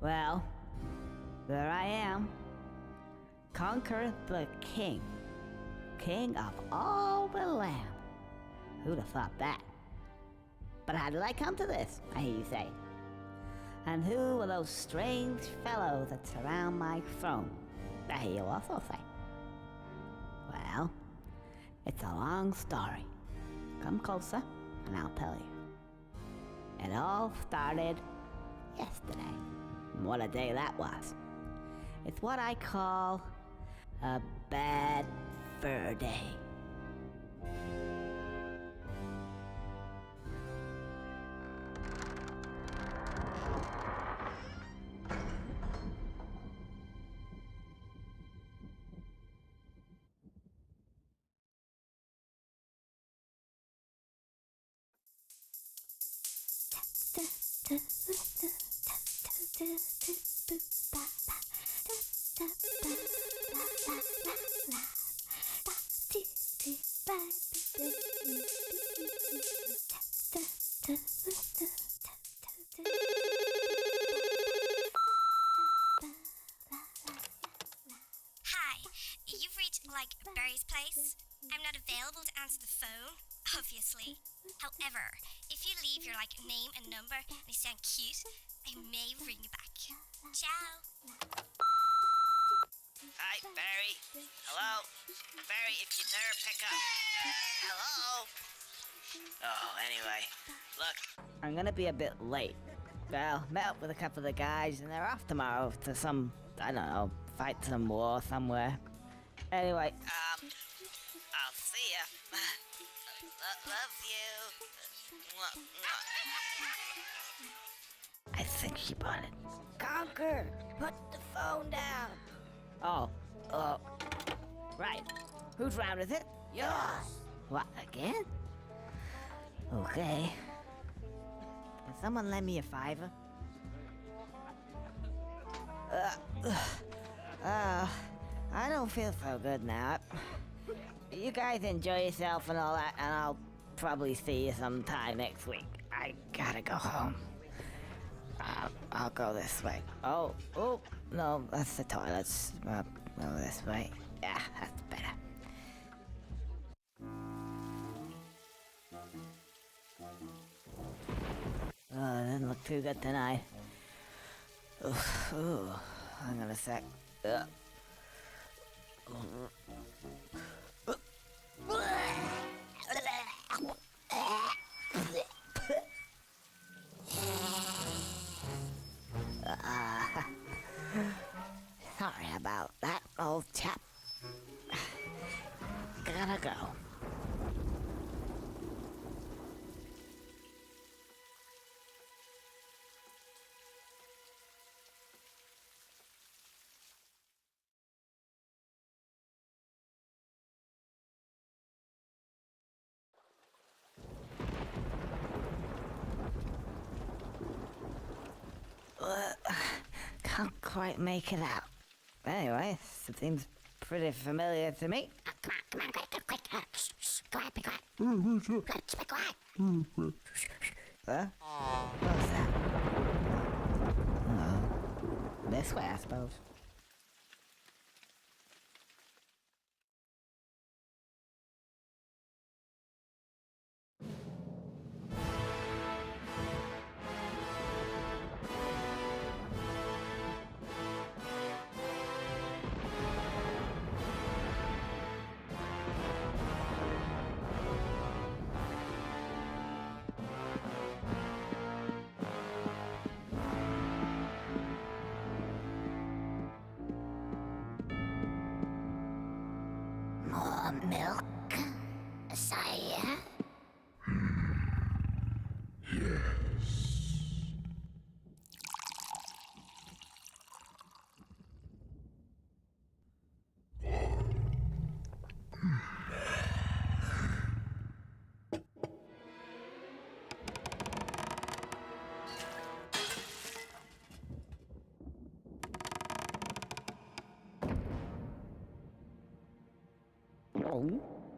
Well, there I am. Conker the king. King of all the land. Who'd have thought that? But how did I come to this, I hear you say? And who are those strange fellows that surround my throne? I hear you also say. Well, it's a long story. Come closer, and I'll tell you. It all started yesterday. What a day that was. It's what I call a bad fur day. Hi, you've reached, Barry's place. I'm not available to answer the phone, obviously. However, if you leave your, name and number and you sound cute, I may ring you back. Ciao. Hi, Barry. Hello? Barry, if you dare pick up. Hello? Oh, anyway, look. I'm gonna be a bit late. Well, met up with a couple of the guys and they're off tomorrow to some, I don't know, fight some war somewhere. Anyway, I'll see ya. Love you. Mwah, mwah. I think she bought it. Conker, put the phone down. Oh, right. Whose round is it? Yours. What, again? Okay. Can someone lend me a $5? I don't feel so good now. You guys enjoy yourself and all that, and I'll probably see you sometime next week. I gotta go home. I'll go this way. Oh, no, that's the toilets. Go this way. Yeah, that's better. Oh, it doesn't look too good tonight. Ooh, hang on a sec. Sorry about that, old chap. Gotta go. Can't quite make it out. Anyway, it seems pretty familiar to me. Come on, quick. Shh, quiet, be quiet. Be quiet. Huh? What's that? Oh, this way, I suppose. More milk, sire? Oh.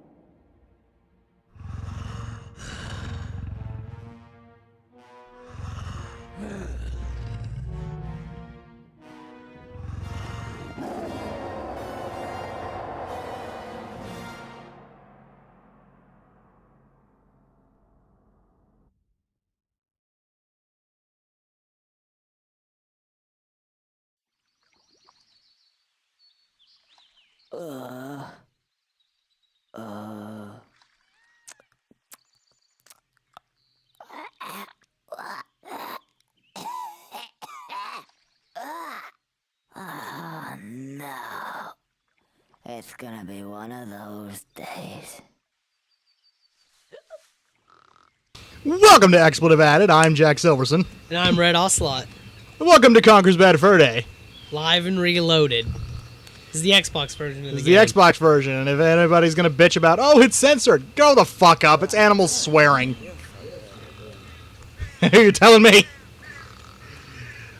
Oh no. It's gonna be one of those days. Welcome to Expletive Added. I'm Jack Silverson. And I'm Red Ocelot. And welcome to Conker's Bad Fur Day. Live and reloaded. This is the Xbox version of This the is game. the Xbox version, and if anybody's gonna bitch about, oh, it's censored, go the fuck up. It's animals swearing. You're telling me?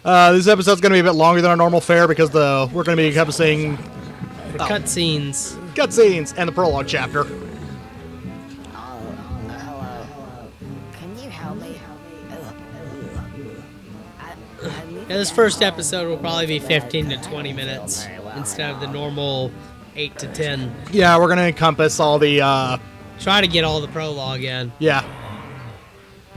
This episode's gonna be a bit longer than our normal fare because we're gonna be encompassing The cutscenes. cutscenes and the prologue chapter. Hello. Can you help me? Yeah, this first episode will probably be 15 to 20 minutes instead of the normal 8 to 10. Yeah, we're gonna encompass all the, Try to get all the prologue in. yeah.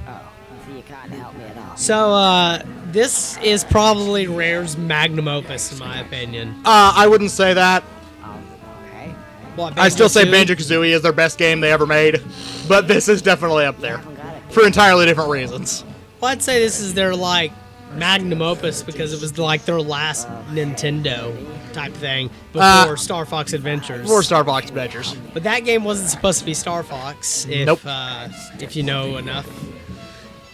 Oh, so you can't help me at all. So, this is probably Rare's magnum opus, in my opinion. I wouldn't say that. Okay. What, I still say Banjo-Tooie? Banjo-Kazooie is their best game they ever made, but this is definitely up there Haven't got it. for entirely different reasons. Well, I'd say this is their, like, magnum opus because it was, like, their last Nintendo type thing before Star Fox Adventures. Or Star Fox Adventures. But that game wasn't supposed to be Star Fox, Nope. if you know enough.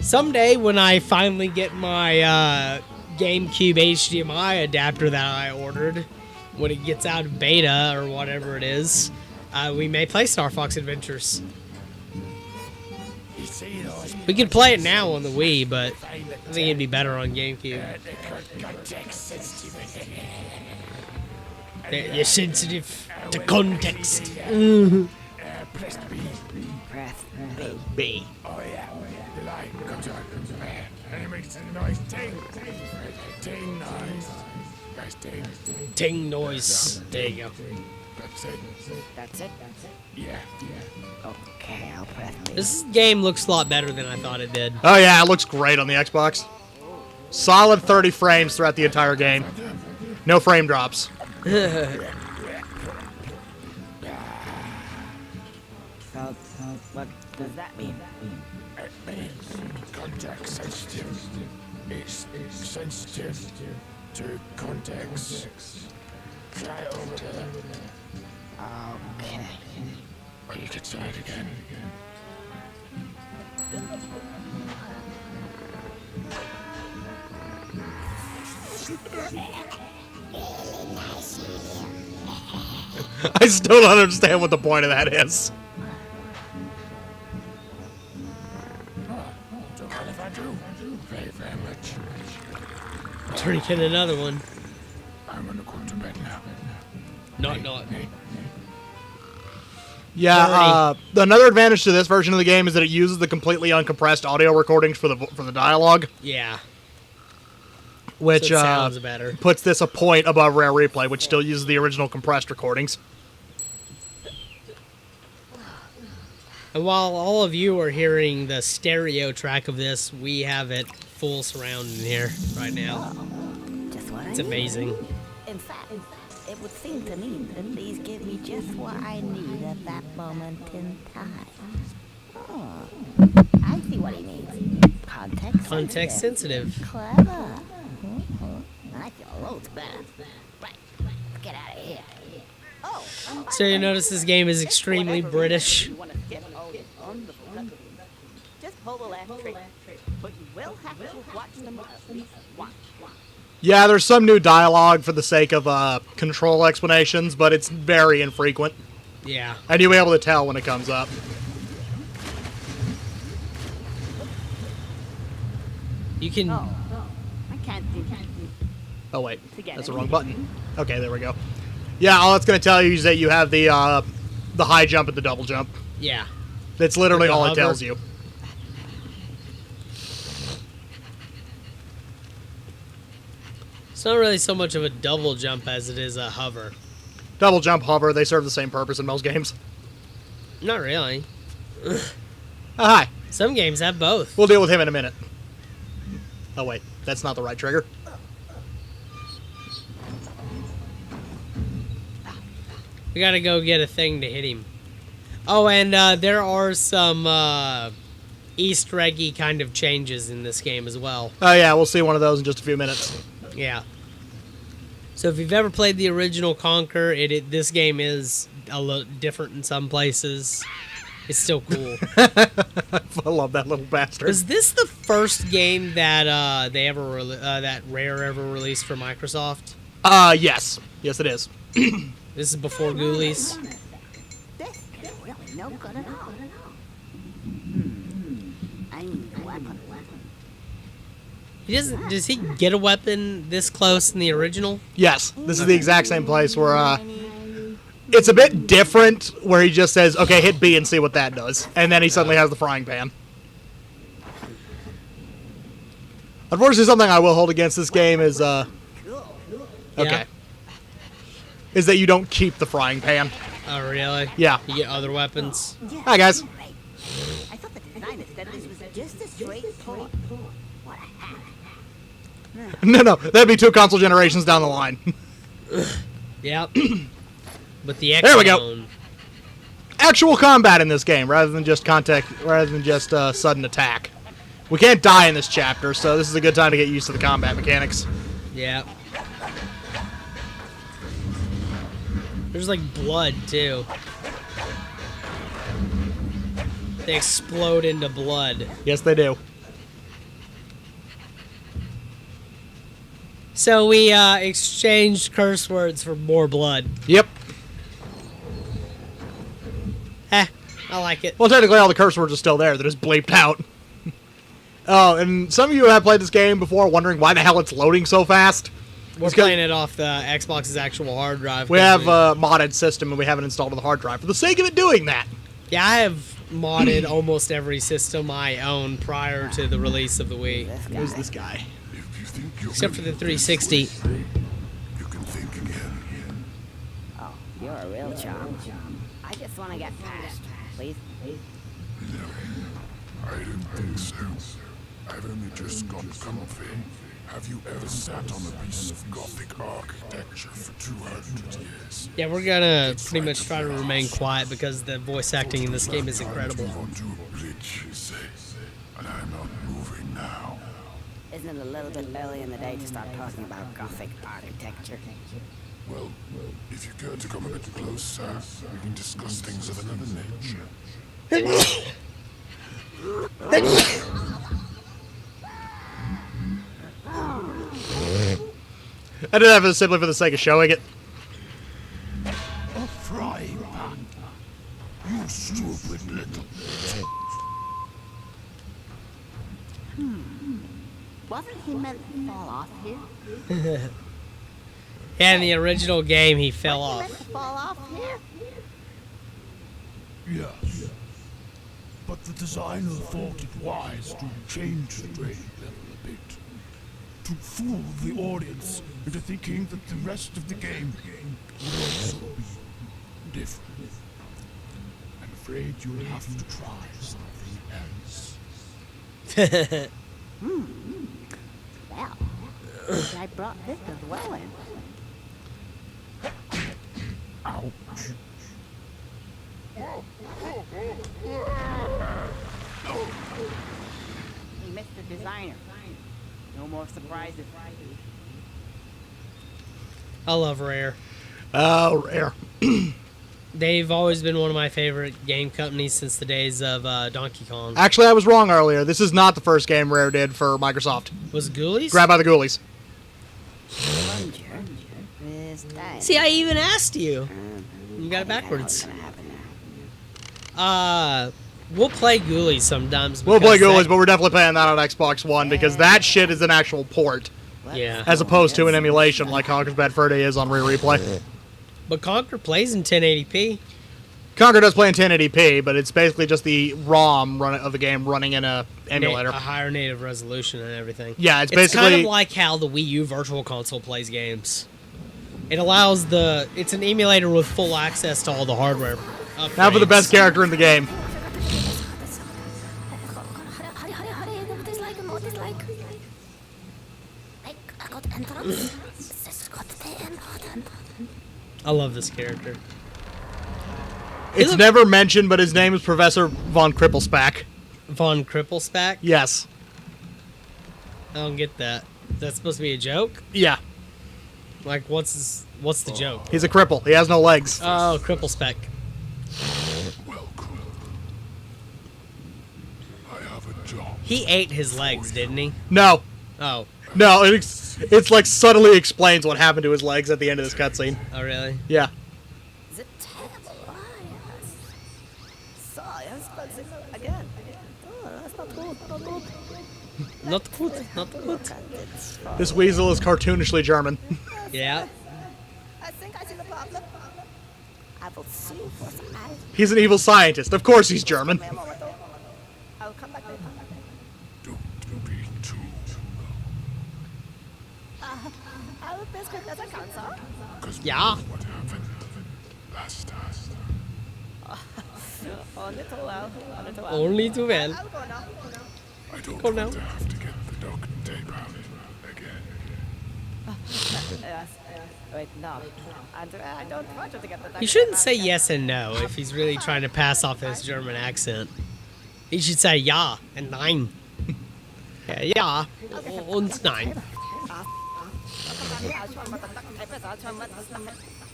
Someday, when I finally get my GameCube HDMI adapter that I ordered, when it gets out of beta or whatever it is, we may play Star Fox Adventures. We could play it now on the Wii, but I think it'd be better on GameCube. You're sensitive to context. Press B. B. Oh yeah, the light comes on, and it makes a noise. Ting noise. Guys, ting. Ting noise. There you go. That's it. That's it? Yeah. Okay, I'll press B. This game looks a lot better than I thought it did. Oh yeah, it looks great on the Xbox. Solid 30 frames throughout the entire game. No frame drops. So, what does that mean? It means context sensitive. It's sensitive to context. Try it over there. Okay. Or you could try it again. I still don't understand what the point of that is. Don't mind if I do. Very, very much. Turn to another one. I'm gonna go to bed now. Not. Yeah, another advantage to this version of the game is that it uses the completely uncompressed audio recordings for the dialogue, Yeah. which So it sounds better. puts this a point above Rare Replay, which still uses the original compressed recordings. And while all of you are hearing the stereo track of this, we have it full surround in here right now. Just what I It's need. amazing. In fact, it would seem to me that these give me just what I need at that moment in time. Oh, I see what he means. Context sensitive. Clever. I feel loads better. Right, let's get out of here. Oh, and by So the you way, notice this game is extremely British. you want to skip? Oh, on the front. Just pull the left trigger. But you will have to watch them at least once. Yeah, there's some new dialogue for the sake of control explanations, but it's very infrequent, Yeah. and you'll be able to tell when it comes up. You can... I can't do. Oh wait, Together. that's the wrong button. Okay, there we go. Yeah, all it's going to tell you is that you have the high jump and the double jump. Yeah. That's literally And the all it hover. tells you. It's not really so much of a double jump as it is a hover. Double jump, hover, they serve the same purpose in most games. Not really. Oh, hi. Some games have both. We'll deal with him in a minute. Oh wait, that's not the right trigger. We gotta go get a thing to hit him. Oh, and there are some Easter eggy kind of changes in this game as well. Oh yeah, we'll see one of those in just a few minutes. Yeah. So if you've ever played the original Conker, this game is a little different in some places. It's still cool. I love that little bastard. Was this the first game that that Rare ever released for Microsoft? Yes. Yes, it is. This is before Ghoulies. This is really no good at all. I need a weapon. Does he get a weapon this close in the original? Yes, this is the exact same place where it's a bit different, where he just says, "Okay, hit B and see what that does," and then he suddenly has the frying pan. Unfortunately, something I will hold against this game is okay, Yeah. is that you don't keep the frying pan. Oh, really? Yeah. You get other weapons? Hi guys. I thought the designer said this was just a straight port. What a hack. No, that'd be 2 console generations down the line. Yep. But the X There we go. Actual combat in this game, rather than just sudden attack. We can't die in this chapter, so this is a good time to get used to the combat mechanics. Yep. There's like blood too. They explode into blood. Yes, they do. So we exchanged curse words for more blood. Yep. I like it. Well, technically, all the curse words are still there. They're just bleeped out. Oh, and some of you have played this game before, wondering why the hell it's loading so fast. We're playing it off the Xbox's actual hard drive. We have a modded system, and we have it installed on the hard drive for the sake of it doing that. Yeah, I have modded almost every system I own prior to the release of the Wii. Who's this guy? If you think you're Except for the 360. you can think again. Oh, you're a real charm. I just want to get past, please. No, I don't think so. I've only just got comfy. Have you ever sat on a piece of Gothic architecture for 200 years? Yeah, we're gonna pretty much try to remain quiet because the voice acting in this game is incredible. Move onto a bridge, you say, and I'm not moving now. Isn't it a little bit early in the day to start talking about Gothic architecture? Well, if you care to come a bit closer, we can discuss things of another nature. I did that simply for the sake of showing it. A frying pan. You stupid little... Wasn't he meant to fall off here? Yeah, in the original game, he fell Wasn't he off. meant to fall off here? Yes. But the designer thought it wise to change the grade level a bit. To fool the audience into thinking that the rest of the game would also be different. I'm afraid you'll have to try something else. Well, I brought this as well in. Ouch. Hey, Mr. Designer. No more surprises. I love Rare. Oh, rare. They've always been one of my favorite game companies since the days of Donkey Kong. Actually, I was wrong earlier. This is not the first game Rare did for Microsoft. Was it Ghoulies? Grabbed by the Ghoulies. Plunger. This time. See, I even asked you. You got it backwards. We'll play Ghoulies sometimes. We'll play because Ghoulies, but we're definitely playing that on Xbox One because that shit is an actual port, Yeah. as opposed to an emulation like Conker's Bad Fur Day is on Rear Replay. But Conker plays in 1080p. Conker does play in 1080p, but it's basically just the ROM of the game running in a emulator. A higher native resolution and everything. Yeah, it's kind basically- of like how the Wii U Virtual Console plays games. It allows it's an emulator with full access to all the hardware upgrades. Now for the best character in the game. I love this character. It's never mentioned, but his name is Professor Von Krippelspack. Von Krippelspack? Yes. I don't get that. Is that supposed to be a joke? Yeah. Like, what's the joke? He's a cripple. He has no legs. Oh, Krippelspeck. Welcome. I have a job. He ate his legs, didn't he? No. Oh. No, it's like subtly explains what happened to his legs at the end of this cutscene. Oh, really? Yeah. The terrible liars. So, I'm supposed to again. Oh, that's not good. Not good. Not good. Not good. Look at this. This weasel is cartoonishly German. Yeah. I think I see the problem. I will see what I He's an evil scientist. Of course he's German. I'll come back later. Don't be too. I will best get as a counselor. Because Yeah. what happened last time. Only too well. Only too well. Only too well. I'll go now. I don't Go now. want to have to get the duct tape out again. Yes. Wait, no. Andrea, I don't want you to get the He shouldn't say yes and no if he's really trying to pass off his German accent. He should say ja and nein. Ja und nein.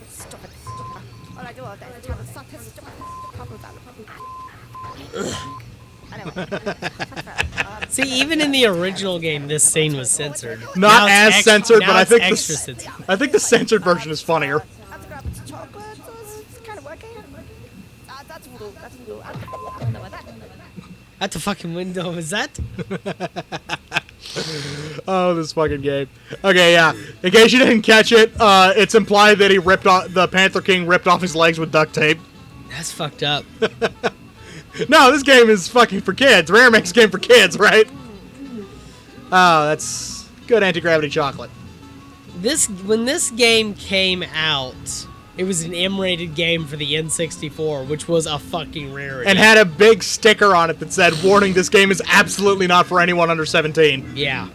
Stupid. All I do all day is try to suck his stupid cockles out. Anyway. See, even in the original game, this scene was censored. Now Not it's as censored, now but I it's think extra censored. I think the censored version is funnier. I have to grab the chocolate. It's kind of working. That's voodoo. That's voodoo. I don't know what that. At the fucking window is that? Oh, this fucking game. Okay, yeah. In case you didn't catch it, it's implied that he ripped off the Panther King ripped off his legs with duct tape. That's fucked up. No, this game is fucking for kids. Rare makes a game for kids, right? Oh, that's good anti-gravity chocolate. When this game came out, it was an M-rated game for the N64, which was a fucking rarity. And had a big sticker on it that said, "Warning, this game is absolutely not for anyone under 17." Yeah.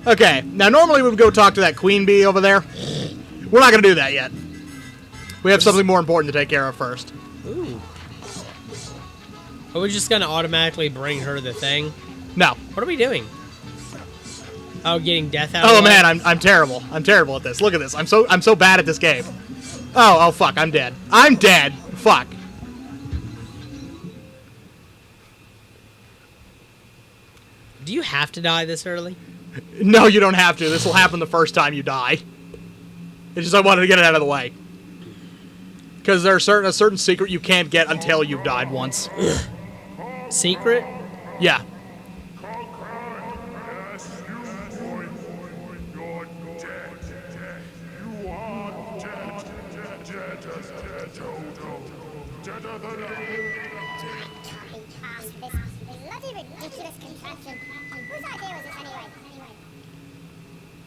Okay, now normally we would go talk to that queen bee over there. We're not going to do that yet. We have something more important to take care of first. Ooh. Are we just gonna automatically bring her the thing? No. What are we doing? Oh, getting death out. Oh of man, I'm terrible. I'm terrible at this. Look at this. I'm so bad at this game. Oh fuck, I'm dead. I'm dead. Fuck. Do you have to die this early? No, you don't have to. This will happen the first time you die. It's just I wanted to get it out of the way. Because there's a certain secret you can't get until you've died once. Secret? Yeah. Bloody ridiculous contraption. Whose idea was this anyway?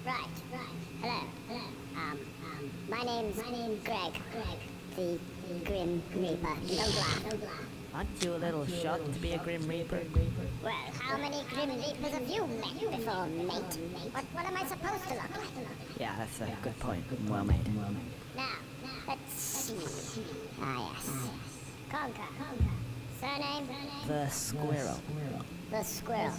Right. Hello. My name's Greg. The Grim Reaper. Don't laugh. Aren't you a little shocked to be a Grim Reaper? Well, how many Grim Reapers have you met before, mate? What am I supposed to look like? Yeah, that's a good point. Well made. Now, let's see. Ah, yes. Conker. Surname? The squirrel. The squirrel.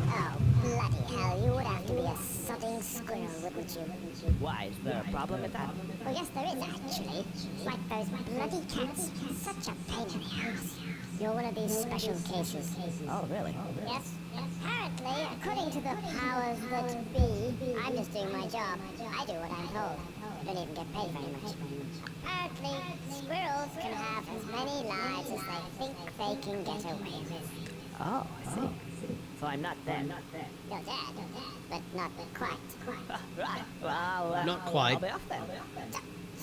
Oh, bloody hell, you would have to be a sodding squirrel, wouldn't you? Why, is there a problem with that? Well, yes, there is, actually. Like those bloody cats. Such a pain in the ass. You're one of these special cases. Oh, really? Yes? Apparently, according to the powers that be, I'm just doing my job. I do what I'm told. I don't even get paid very much. Apparently, squirrels can have as many lives as they think they can get away with. Oh, I see. So I'm not dead. You're dead, but not quite. Right. Well, Not quite. I'll be off then.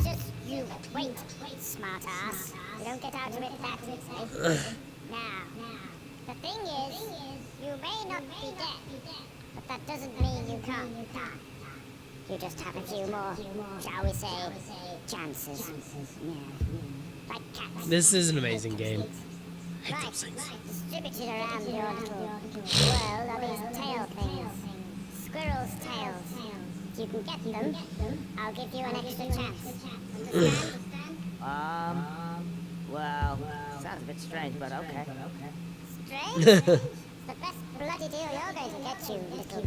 Just you wait, smart ass. You don't get out of it that easy. Now, the thing is, you may not be dead, but that doesn't mean you can't die. You just have a few more, shall we say, chances. Yeah. Like cats. This is an amazing game. Right, distributed around your little world are these tail things. Squirrels' tails. If you can get them, I'll give you an extra chance. Understand? Well, sounds a bit strange, but okay. Strange? It's the best bloody deal you're going to get, you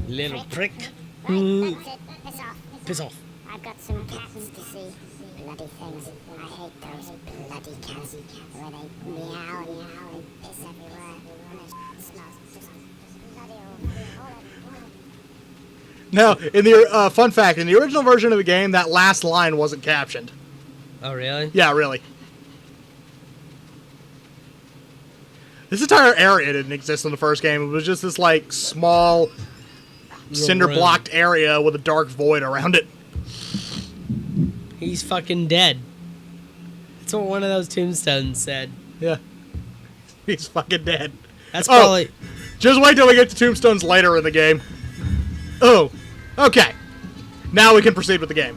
Little prick. Right, that's it. Piss off. Piss off. I've got some cats to see. Bloody things. I hate those bloody cats. Where they meow and piss everywhere. And their smells just bloody awful. Now, in the fun fact, in the original version of the game, that last line wasn't captioned. Oh, really? Yeah, really. This entire area didn't exist in the first game. It was just this, like, small, cinder-blocked area with a dark void around it. He's fucking dead. That's what one of those tombstones said. Yeah. He's fucking dead. That's probably... Just wait till we get to tombstones later in the game. Oh, okay. Now we can proceed with the game.